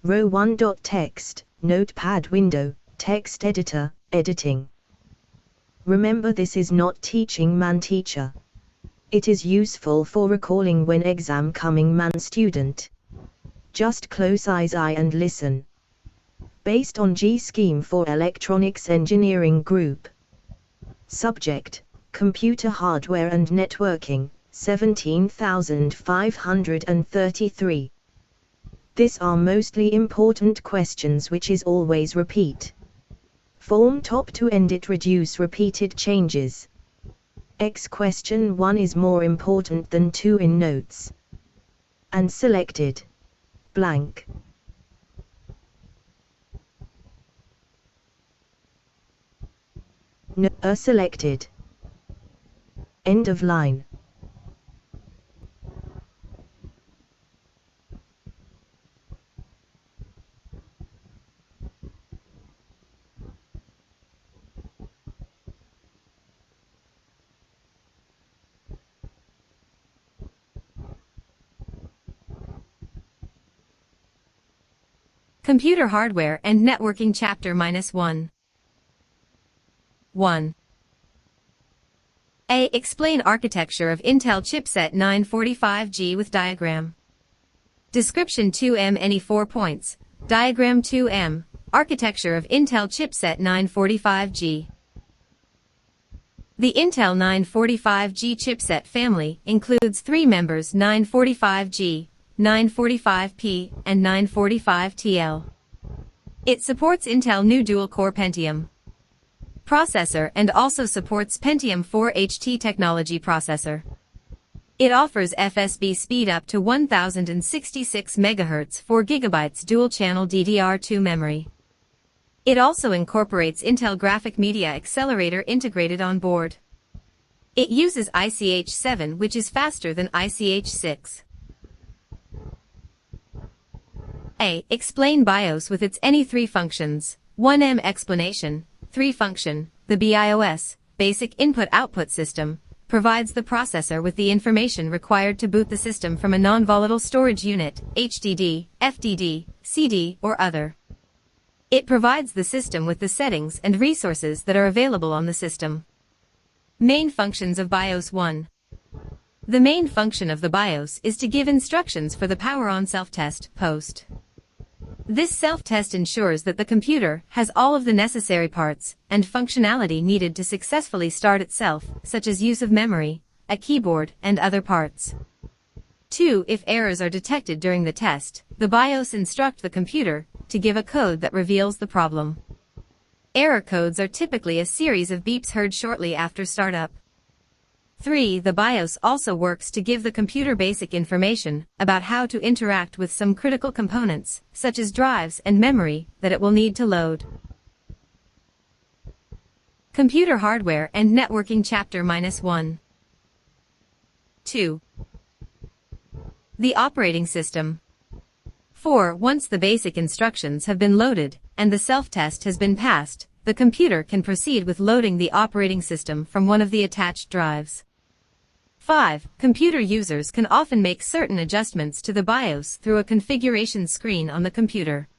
Row 1. Text, Notepad window, text editor, editing. Remember, this is not teaching man teacher. It is useful for recalling when exam coming man student. Just close eyes and listen. Based on G scheme for Electronics Engineering Group. Subject, Computer Hardware and Networking, 17,533. These are mostly important questions which is always repeat. Form top to end it reduce repeated changes. Question 1 is more important than 2 in notes. And selected. Blank. No, selected. End of line. Computer Hardware and Networking Chapter -1. 1. A. Explain architecture of Intel Chipset 945G with diagram. Description 2M. Any 4 points. Diagram 2M. Architecture of Intel Chipset 945G. The Intel 945G chipset family includes 3 members: 945G, 945P, and 945TL. It supports Intel new dual-core Pentium processor and also supports Pentium 4 HT technology processor. It offers FSB speed up to 1066 MHz, 4 GB dual-channel DDR2 memory. It also incorporates Intel Graphic Media Accelerator integrated on board. It uses ICH7, which is faster than ICH6. A. Explain BIOS with its any 3 functions. 1M. Explanation. 3 function. The BIOS, Basic Input-Output System, provides the processor with the information required to boot the system from a non-volatile storage unit, HDD, FDD, CD, or other. It provides the system with the settings and resources that are available on the system. Main functions of BIOS 1. The main function of the BIOS is to give instructions for the power-on self-test, POST. This self-test ensures that the computer has all of the necessary parts and functionality needed to successfully start itself, such as use of memory, a keyboard, and other parts. 2. If errors are detected during the test, the BIOS instruct the computer to give a code that reveals the problem. Error codes are typically a series of beeps heard shortly after startup. 3. The BIOS also works to give the computer basic information about how to interact with some critical components, such as drives and memory, that it will need to load. Computer Hardware and Networking Chapter -1. 2. The operating system. 4. Once the basic instructions have been loaded and the self-test has been passed, the computer can proceed with loading the operating system from one of the attached drives. 5. Computer users can often make certain adjustments to the BIOS through a configuration screen on the computer.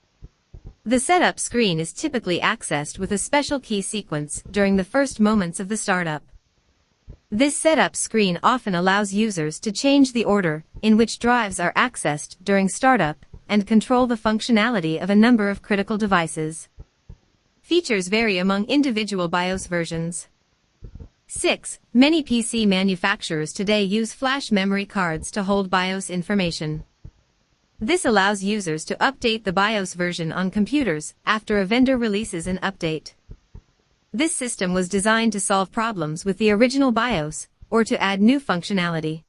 The setup screen is typically accessed with a special key sequence during the first moments of the startup. This setup screen often allows users to change the order in which drives are accessed during startup and control the functionality of a number of critical devices. Features vary among individual BIOS versions. 6. Many PC manufacturers today use flash memory cards to hold BIOS information. This allows users to update the BIOS version on computers after a vendor releases an update. This system was designed to solve problems with the original BIOS or to add new functionality.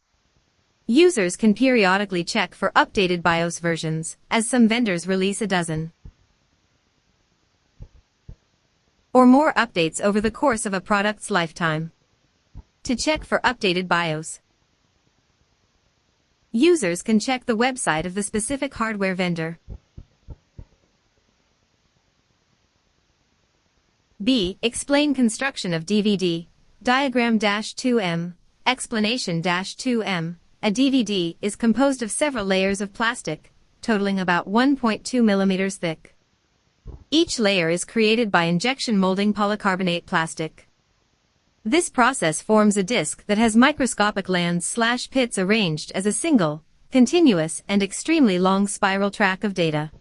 Users can periodically check for updated BIOS versions, as some vendors release a dozen or more updates over the course of a product's lifetime. To check for updated BIOS, users can check the website of the specific hardware vendor. B. Explain construction of DVD. Diagram -2M. Explanation -2M. A DVD is composed of several layers of plastic, totaling about 1.2 millimeters thick. Each layer is created by injection molding polycarbonate plastic. This process forms a disc that has microscopic lands/pits arranged as a single, continuous and extremely long spiral track of data.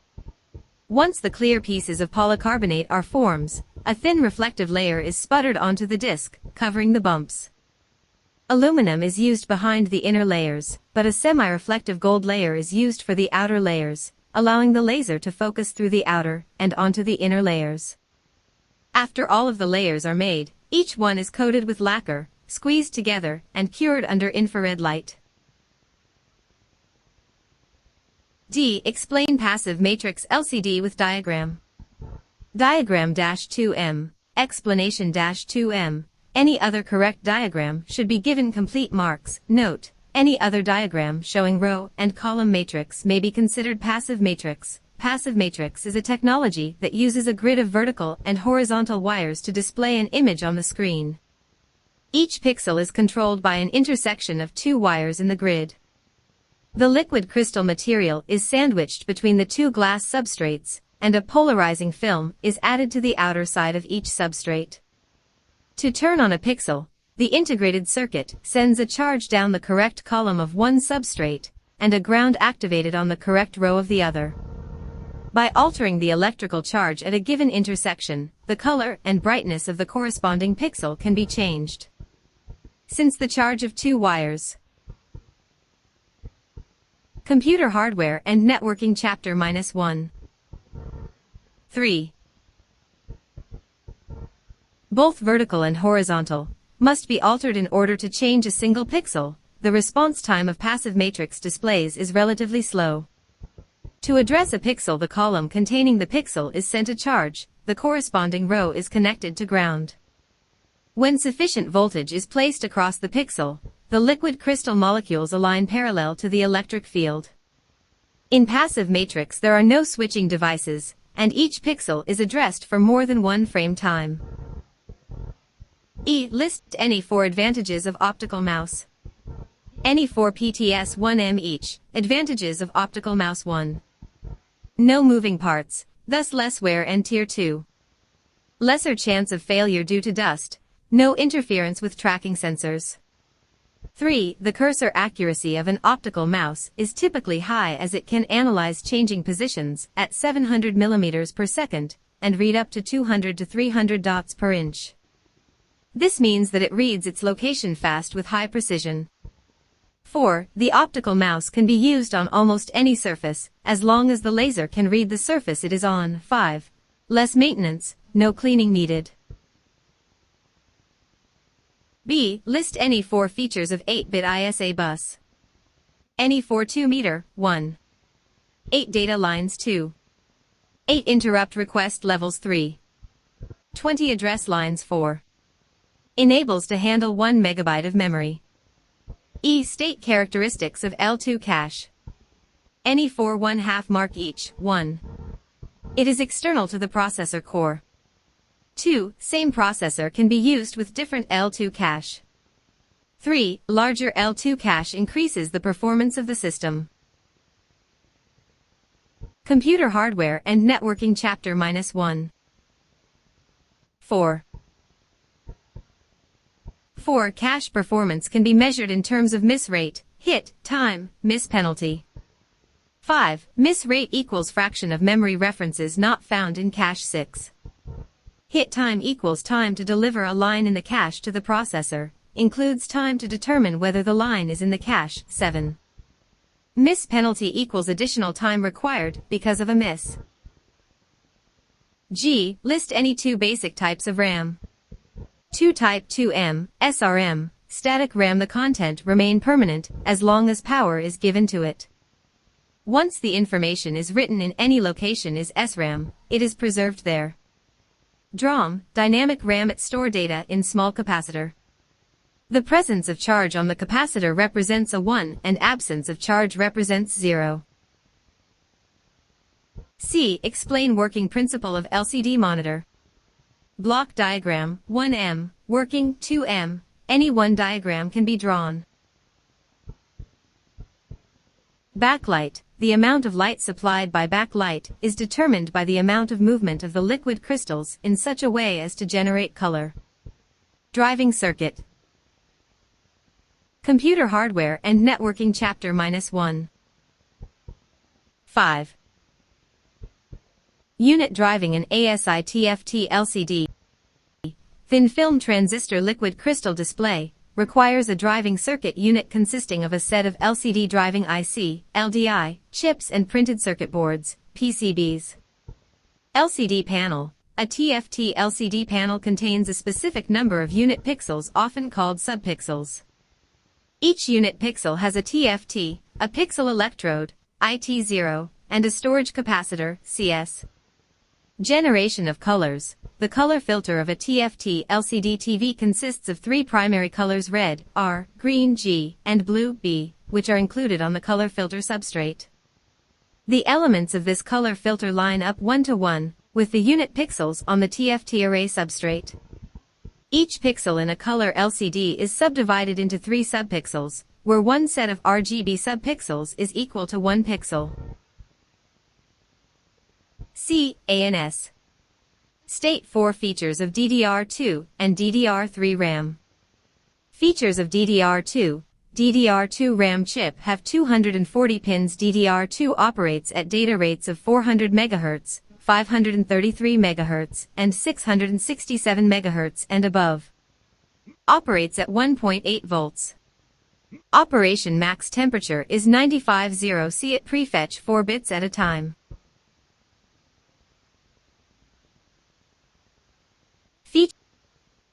Once the clear pieces of polycarbonate are formed, a thin reflective layer is sputtered onto the disc, covering the bumps. Aluminum is used behind the inner layers, but a semi-reflective gold layer is used for the outer layers, allowing the laser to focus through the outer and onto the inner layers. After all of the layers are made, each one is coated with lacquer, squeezed together, and cured under infrared light. D. Explain passive matrix LCD with diagram. Diagram-2M, explanation-2M. Any other correct diagram should be given complete marks. Note: any other diagram showing row and column matrix may be considered passive matrix. Passive matrix is a technology that uses a grid of vertical and horizontal wires to display an image on the screen. Each pixel is controlled by an intersection of two wires in the grid. The liquid crystal material is sandwiched between the two glass substrates, and a polarizing film is added to the outer side of each substrate. To turn on a pixel, the integrated circuit sends a charge down the correct column of one substrate, and a ground activated on the correct row of the other. By altering the electrical charge at a given intersection, the color and brightness of the corresponding pixel can be changed. Since the charge of two wires. Computer Hardware and Networking Chapter -1. 3. Both vertical and horizontal must be altered in order to change a single pixel. The response time of passive matrix displays is relatively slow. To address a pixel, the column containing the pixel is sent a charge, the corresponding row is connected to ground. When sufficient voltage is placed across the pixel, the liquid crystal molecules align parallel to the electric field. In passive matrix there are no switching devices, and each pixel is addressed for more than one frame time. E. List any 4 advantages of optical mouse. Any 4 PTS 1M each. Advantages of optical mouse 1. No moving parts, thus less wear and tear. 2. Lesser chance of failure due to dust. No interference with tracking sensors. 3. The cursor accuracy of an optical mouse is typically high as it can analyze changing positions at 700 mm per second and read up to 200 to 300 dots per inch. This means that it reads its location fast with high precision. 4. The optical mouse can be used on almost any surface, as long as the laser can read the surface it is on. 5. Less maintenance, no cleaning needed. B. List any 4 features of 8-bit ISA bus. Any 4 2-meter, 1. 8 data lines 2. 8 interrupt request levels 3. 20 address lines 4. Enables to handle 1 megabyte of memory. E. State characteristics of L2 cache. Any 4 1/2 mark each. 1. It is external to the processor core. 2. Same processor can be used with different L2 cache. 3. Larger L2 cache increases the performance of the system. Computer Hardware and Networking Chapter -1. 4. 4. Cache performance can be measured in terms of miss rate, hit, time, miss penalty. 5. Miss rate equals fraction of memory references not found in cache. 6. Hit time equals time to deliver a line in the cache to the processor, includes time to determine whether the line is in the cache. 7. Miss penalty equals additional time required because of a miss. G. List any 2 basic types of RAM. 2 Type 2M, SRM, static RAM. The content remain permanent as long as power is given to it. Once the information is written in any location is SRAM, it is preserved there. DRAM, dynamic RAM. It store data in small capacitor. The presence of charge on the capacitor represents a 1 and absence of charge represents 0. C. Explain working principle of LCD monitor. Block diagram, 1M, working, 2M, any one diagram can be drawn. Backlight, the amount of light supplied by backlight is determined by the amount of movement of the liquid crystals in such a way as to generate color. Driving circuit. Computer hardware and networking chapter -1. 5. Unit driving an ASI-TFT LCD. Thin film transistor liquid crystal display requires a driving circuit unit consisting of a set of LCD driving IC, LDI, chips and printed circuit boards, PCBs. LCD panel. A TFT LCD panel contains a specific number of unit pixels, often called subpixels. Each unit pixel has a TFT, a pixel electrode, IT0, and a storage capacitor, CS. Generation of colors. The color filter of a TFT LCD TV consists of three primary colors: red, R, green, G, and blue, B, which are included on the color filter substrate. The elements of this color filter line up 1 to 1, with the unit pixels on the TFT array substrate. Each pixel in a color LCD is subdivided into 3 subpixels, where one set of RGB subpixels is equal to 1 pixel. CANS. State 4 features of DDR2 and DDR3 RAM. Features of DDR2. DDR2 RAM chip have 240 pins. DDR2 operates at data rates of 400 MHz, 533 MHz, and 667 MHz and above. Operates at 1.8 volts. Operation max temperature is 95 C. It prefetch 4 bits at a time.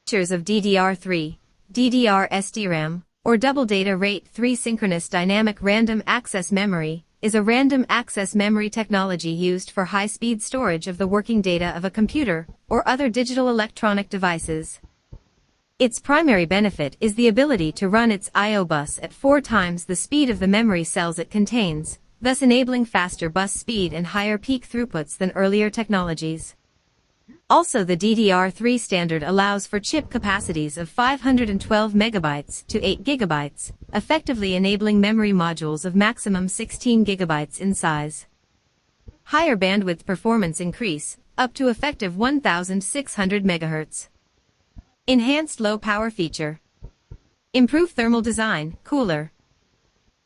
Features of DDR3, DDR SDRAM, or Double Data Rate 3 Synchronous Dynamic Random Access Memory, is a random access memory technology used for high-speed storage of the working data of a computer or other digital electronic devices. Its primary benefit is the ability to run its I/O bus at 4 times the speed of the memory cells it contains, thus enabling faster bus speed and higher peak throughputs than earlier technologies. Also, the DDR3 standard allows for chip capacities of 512 MB to 8 GB, effectively enabling memory modules of maximum 16 GB in size. Higher bandwidth performance increase, up to effective 1600 MHz. Enhanced low power feature. Improve thermal design, cooler.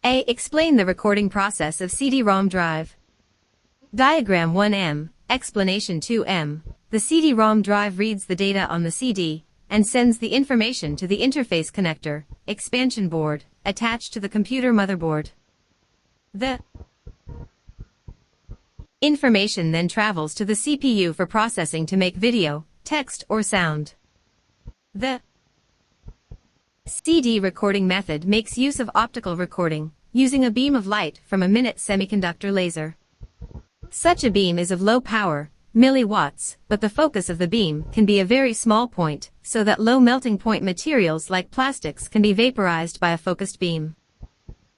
A. Explain the recording process of CD-ROM drive. Diagram 1M, explanation 2M. The CD-ROM drive reads the data on the CD and sends the information to the interface connector, expansion board, attached to the computer motherboard. The information then travels to the CPU for processing to make video, text, or sound. The CD recording method makes use of optical recording, using a beam of light from a minute semiconductor laser. Such a beam is of low power, milliwatts, but the focus of the beam can be a very small point, so that low melting point materials like plastics can be vaporized by a focused beam.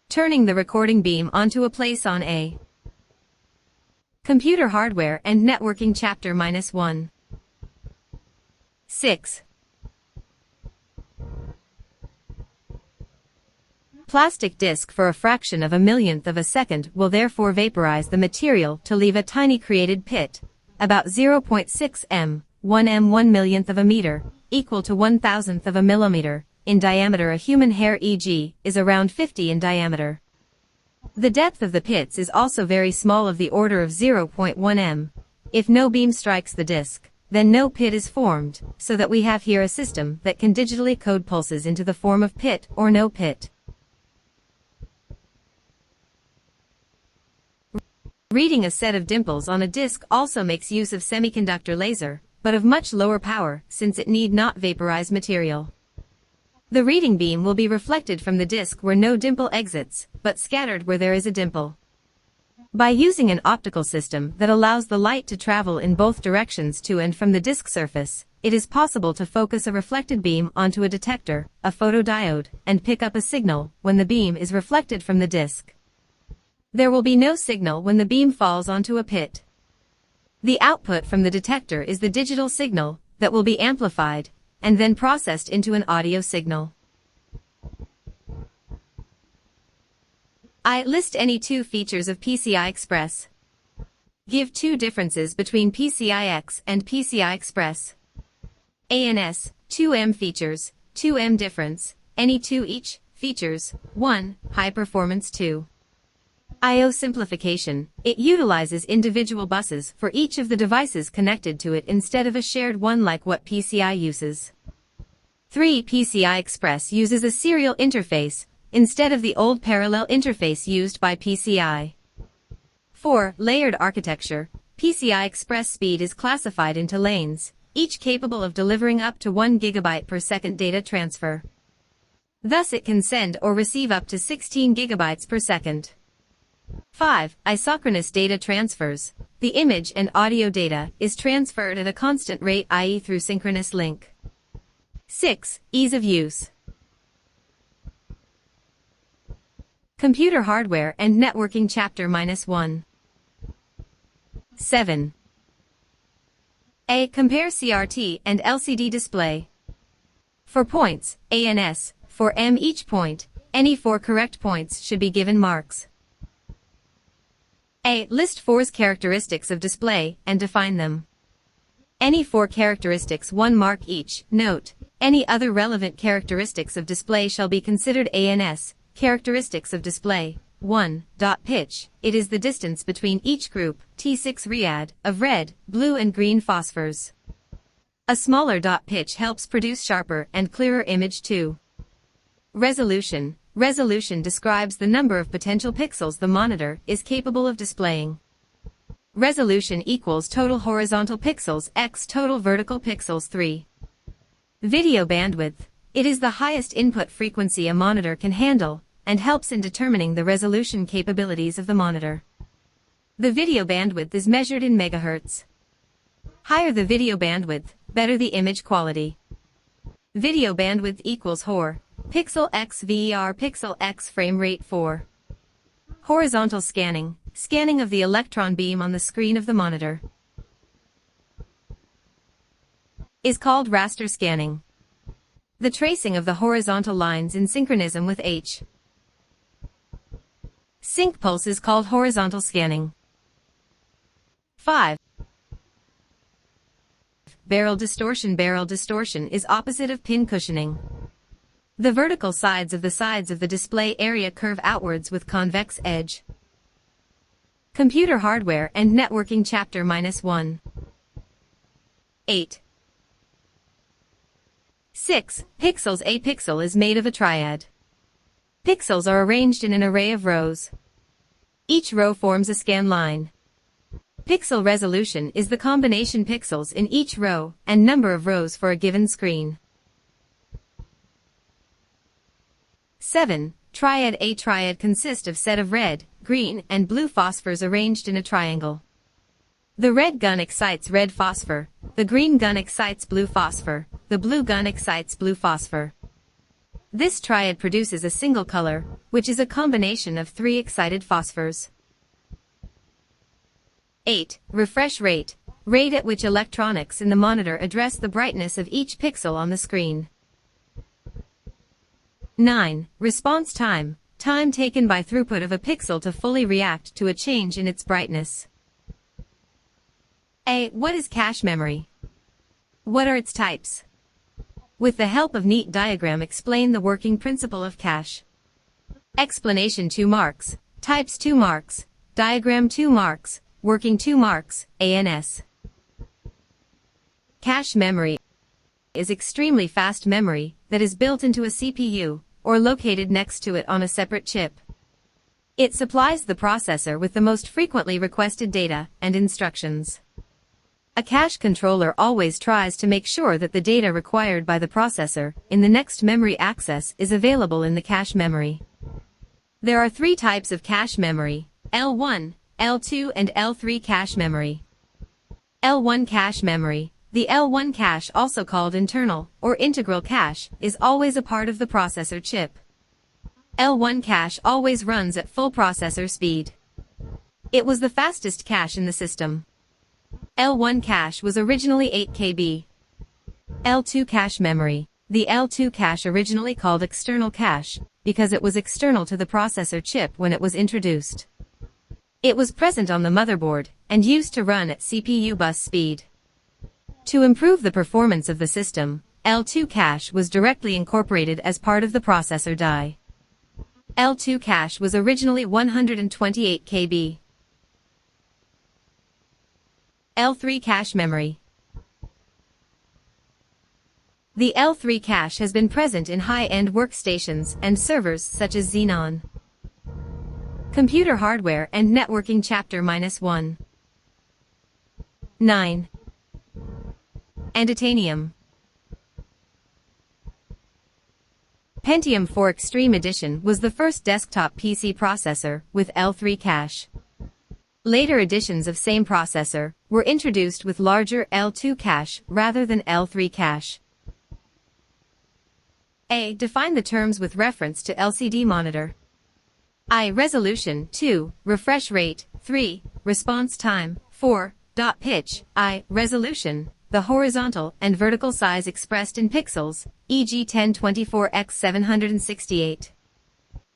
Turning the recording beam onto a place on a Computer Hardware and Networking Chapter -1. 6. Plastic disc for a fraction of a millionth of a second will therefore vaporize the material to leave a tiny created pit, about 0.6 m, 1 m 1 millionth of a meter, equal to 1,000th of a millimeter, in diameter. A human hair, e.g., is around 50 in diameter. The depth of the pits is also very small, of the order of 0.1 m. If no beam strikes the disc, then no pit is formed, so that we have here a system that can digitally code pulses into the form of pit or no pit. Reading a set of dimples on a disc also makes use of semiconductor laser, but of much lower power, since it need not vaporize material. The reading beam will be reflected from the disc where no dimple exits, but scattered where there is a dimple. By using an optical system that allows the light to travel in both directions to and from the disc surface, it is possible to focus a reflected beam onto a detector, a photodiode, and pick up a signal when the beam is reflected from the disc. There will be no signal when the beam falls onto a pit. The output from the detector is the digital signal that will be amplified and then processed into an audio signal. I. List any two features of Pci Express. Give two differences between PCI-X and PCI Express. ANS, 2M features, 2M difference, any two each, features, 1, high performance 2. I/O simplification, it utilizes individual buses for each of the devices connected to it instead of a shared one like what PCI uses. 3. PCI Express uses a serial interface, instead of the old parallel interface used by PCI. 4. Layered architecture, PCI Express speed is classified into lanes, each capable of delivering up to 1 GB per second data transfer. Thus it can send or receive up to 16 GB per second. 5. Isochronous data transfers. The image and audio data is transferred at a constant rate, i.e. through synchronous link. 6. Ease of use. Computer hardware and networking chapter -1. 7. A. Compare CRT and LCD display. For points, ANS, for M each point, any 4 correct points should be given marks. A. List 4's characteristics of display and define them. Any 4 characteristics 1 mark each. Note, any other relevant characteristics of display shall be considered ANS, characteristics of display. 1. Dot pitch, it is the distance between each group, T6 Triad, of red, blue and green phosphors. A smaller dot pitch helps produce sharper and clearer image too. Resolution. Resolution describes the number of potential pixels the monitor is capable of displaying. Resolution equals total horizontal pixels x total vertical pixels 3. Video bandwidth. It is the highest input frequency a monitor can handle, and helps in determining the resolution capabilities of the monitor. The video bandwidth is measured in megahertz. Higher the video bandwidth, better the image quality. Video bandwidth equals HOR. Pixel x VER pixel x frame rate 4. Horizontal scanning, scanning of the electron beam on the screen of the monitor, is called raster scanning. The tracing of the horizontal lines in synchronism with H. Sync pulse is called horizontal scanning. 5. Barrel distortion. Barrel distortion is opposite of pin cushioning. The vertical sides of the display area curve outwards with convex edge. Computer hardware and networking chapter -1. 8. 6. Pixels. A pixel is made of a triad. Pixels are arranged in an array of rows. Each row forms a scan line. Pixel resolution is the combination pixels in each row and number of rows for a given screen. 7. Triad. A triad consists of set of red, green, and blue phosphors arranged in a triangle. The red gun excites red phosphor, the green gun excites blue phosphor, the blue gun excites blue phosphor. This triad produces a single color, which is a combination of 3 excited phosphors. 8. Refresh rate. Rate at which electronics in the monitor address the brightness of each pixel on the screen. 9. Response time. Time taken by throughput of a pixel to fully react to a change in its brightness. A. What is cache memory? What are its types? With the help of neat diagram, explain the working principle of cache. Explanation 2 marks. Types 2 marks. Diagram 2 marks. Working 2 marks. ANS. Cache memory is extremely fast memory that is built into a CPU or located next to it on a separate chip. It supplies the processor with the most frequently requested data and instructions. A cache controller always tries to make sure that the data required by the processor in the next memory access is available in the cache memory. There are 3 types of cache memory: L1, L2 and L3 cache memory. L1 cache memory. The L1 cache, also called internal or integral cache, is always a part of the processor chip. L1 cache always runs at full processor speed. It was the fastest cache in the system. L1 cache was originally 8 KB. L2 cache memory. The L2 cache, originally called external cache, because it was external to the processor chip when it was introduced. It was present on the motherboard, and used to run at CPU bus speed. To improve the performance of the system, L2 cache was directly incorporated as part of the processor die. L2 cache was originally 128 KB. L3 cache memory. The L3 cache has been present in high-end workstations and servers such as Xenon. Computer hardware and networking chapter -1. 9. Titanium. Pentium 4 Extreme Edition was the first desktop PC processor with L3 cache. Later editions of same processor were introduced with larger L2 cache rather than L3 cache. A. Define the terms with reference to LCD monitor. I. Resolution. 2. Refresh rate. 3. Response time. 4. Dot pitch. I. Resolution. The horizontal and vertical size expressed in pixels, e.g. 1024x768.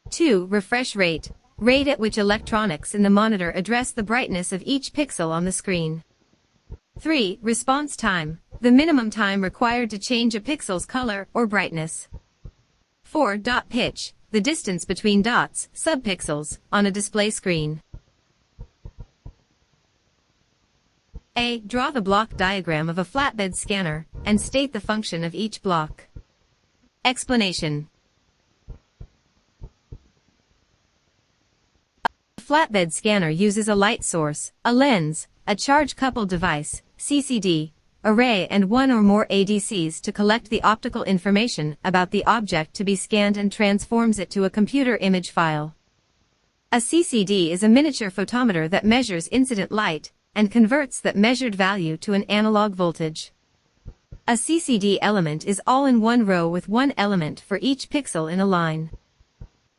2. Refresh rate. Rate at which electronics in the monitor address the brightness of each pixel on the screen. 3. Response time. The minimum time required to change a pixel's color or brightness. 4. Dot pitch. The distance between dots, subpixels, on a display screen. A. Draw the block diagram of a flatbed scanner, and state the function of each block. Explanation. A flatbed scanner uses a light source, a lens, a charge-coupled device, CCD, array and one or more ADCs to collect the optical information about the object to be scanned and transforms it to a computer image file. A CCD is a miniature photometer that measures incident light and converts that measured value to an analog voltage. A CCD element is all in one row with one element for each pixel in a line.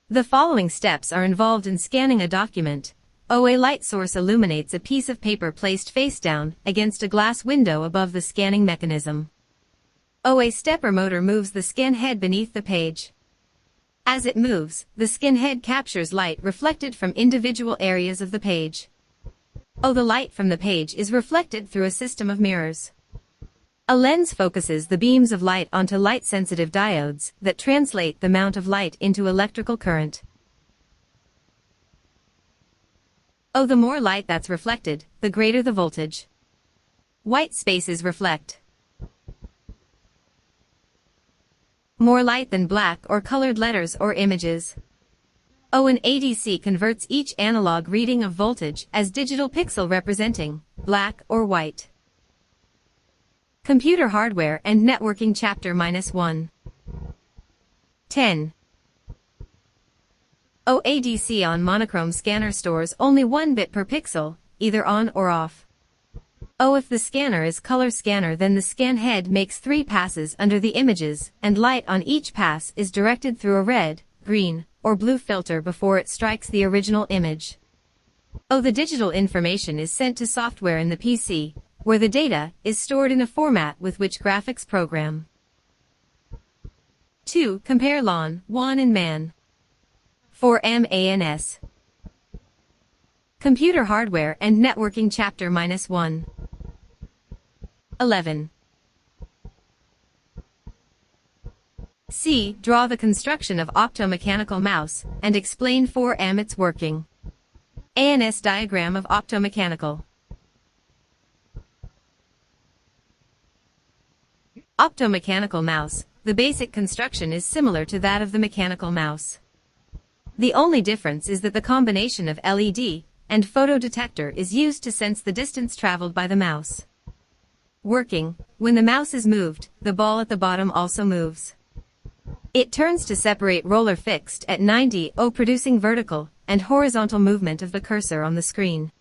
The following steps are involved in scanning a document. A light source illuminates a piece of paper placed face down against a glass window above the scanning mechanism. A stepper motor moves the scan head beneath the page. As it moves, the scan head captures light reflected from individual areas of the page. The light from the page is reflected through a system of mirrors. A lens focuses the beams of light onto light-sensitive diodes that translate the amount of light into electrical current. The more light that's reflected, the greater the voltage. White spaces reflect more light than black or colored letters or images. An ADC converts each analog reading of voltage as digital pixel representing black or white. Computer hardware and networking chapter -1. 10. ADC on monochrome scanner stores only 1 bit per pixel, either on or off. If the scanner is color scanner, then the scan head makes 3 passes under the images, and light on each pass is directed through a red, green, or blue filter before it strikes the original image. The digital information is sent to software in the PC, where the data is stored in a format with which graphics program. 2. Compare LAN, WAN and MAN. 4. MANS. Computer hardware and networking chapter -1. 11. C. Draw the construction of Optomechanical Mouse, and explain 4M its working. ANS diagram of Optomechanical. Optomechanical Mouse. The basic construction is similar to that of the mechanical mouse. The only difference is that the combination of LED and photodetector is used to sense the distance traveled by the mouse. Working. When the mouse is moved, the ball at the bottom also moves. It turns to separate roller fixed at 90°, producing vertical and horizontal movement of the cursor on the screen.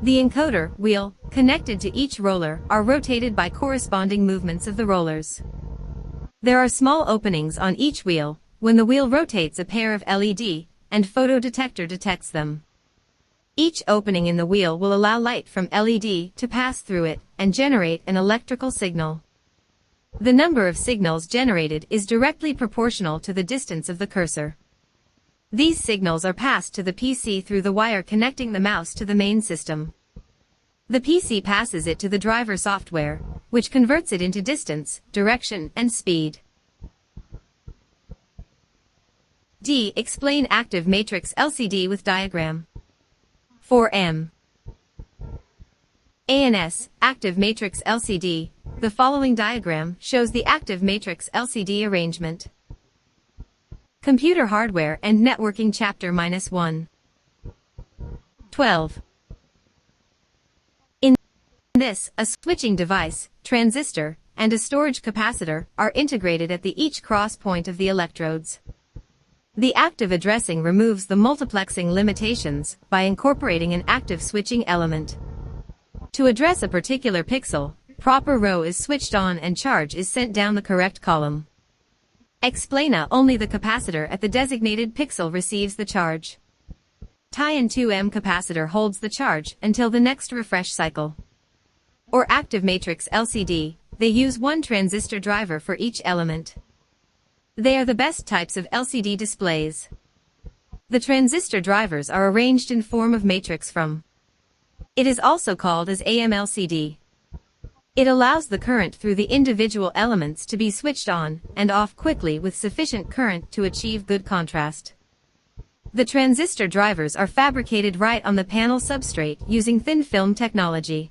The encoder wheel connected to each roller are rotated by corresponding movements of the rollers. There are small openings on each wheel. When the wheel rotates, a pair of LED and photodetector detects them. Each opening in the wheel will allow light from LED to pass through it and generate an electrical signal. The number of signals generated is directly proportional to the distance of the cursor. These signals are passed to the PC through the wire connecting the mouse to the main system. The PC passes it to the driver software, which converts it into distance, direction, and speed. D. Explain active matrix LCD with diagram. 4M. ANS, active matrix LCD. The following diagram shows the active matrix LCD arrangement. Computer hardware and networking chapter -1. 12. In this, a switching device, transistor, and a storage capacitor are integrated at each cross point of the electrodes. The active addressing removes the multiplexing limitations by incorporating an active switching element. To address a particular pixel, proper row is switched on and charge is sent down the correct column. Explaina only the capacitor at the designated pixel receives the charge. Tie-in 2M capacitor holds the charge until the next refresh cycle. Or active matrix LCD, they use one transistor driver for each element. They are the best types of LCD displays. The transistor drivers are arranged in form of matrix from. It is also called as AMLCD. It allows the current through the individual elements to be switched on and off quickly with sufficient current to achieve good contrast. The transistor drivers are fabricated right on the panel substrate using thin film technology.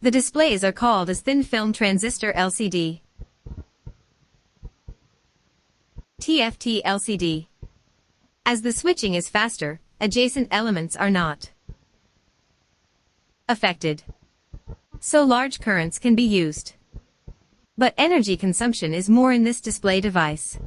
The displays are called as thin film transistor LCD. TFT LCD. As the switching is faster, adjacent elements are not affected, so large currents can be used. But energy consumption is more in this display device.